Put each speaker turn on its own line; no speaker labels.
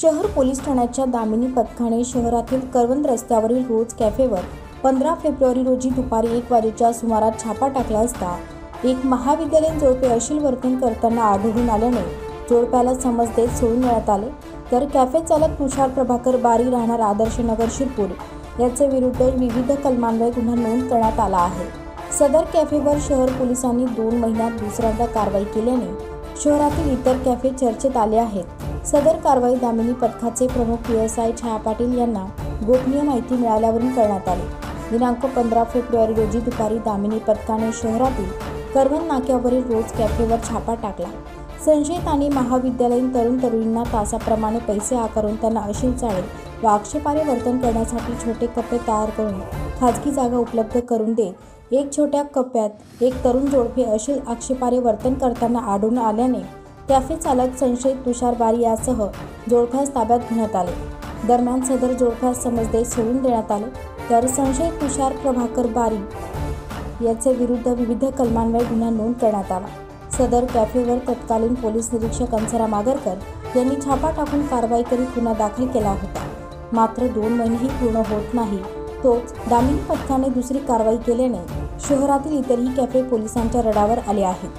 शहर पोलीस ठाण्याच्या दामिनी पथकाने शहरातील करवंद रस्त्यावरील रोज कॅफेवर 15 फेब्रुवारी रोजी दुपारी 1 वाजेच्या सुमारास छापा टाकला असता एक महाविद्यालयीन जोडपे अश्लील वर्तन करताना आढळून आल्याने जोडप्याला समज देत सोडून देण्यात आले। तर कॅफे चालक तुषार प्रभाकर बारी राहणार आदर्श नगर शिरपूर याचे विरुद्ध विविध कलमान्वये गुन्हा नोंद करण्यात आला आहे। सदर कॅफेवर शहर पोलिसांनी 2 महिन्यात दुसऱ्यांदा कारवाई केल्याने शहरातील इतर कॅफे चर्चेत आले आहेत। सदर कारवाई दामिनी पथकाचे प्रमुख PSI छाया पाटील यांना गोपनीय माहिती मिळाल्यावरून करण्यात आली। दिनांक 15 फेब्रुवारी रोजी दुपारी दामिनी पथकाने शहरातील करवंद नाक्यावरील रोज कॅफेवर छापा टाकला। संशयित आणि महाविद्यालयीन तरुण-तरुणींना तासाप्रमाणे पैसे आकारून त्यांना अश्लील चाळे व आक्षेपार्ह वर्तन करण्यासाठी छोटे कप्पे तयार करून खाजगी जागा उपलब्ध करून देत एक छोट्या कप्प्यात एक तरुण जोडपे अश्लील आक्षेपार्ह वर्तन करताना आढळून आल्याने कॅफे चालक संशयित तुषार बारी यासह जोडप्यास ताब्यात घेण्यात आले। दरम्यान सदर जोडप्यास समज देत सोडून देण्यात आले। तर संशयित तुषार प्रभाकर बारी याचे विरुद्ध विविध कलमान्वये गुन्हा नोंद करण्यात आला। सदर कॅफेवर तत्कालीन पोलीस निरीक्षक अंसराम आगरकर यांनी छापा टाकून कारवाई करीत गुन्हा दाखल केला होता। मात्र 2 महिनेही पूर्ण होत नाही तोच दामिनी पथकाने दुसरी कारवाई केल्याने शहरातील इतरही कॅफे पोलिसांच्या रडावर आले आहेत।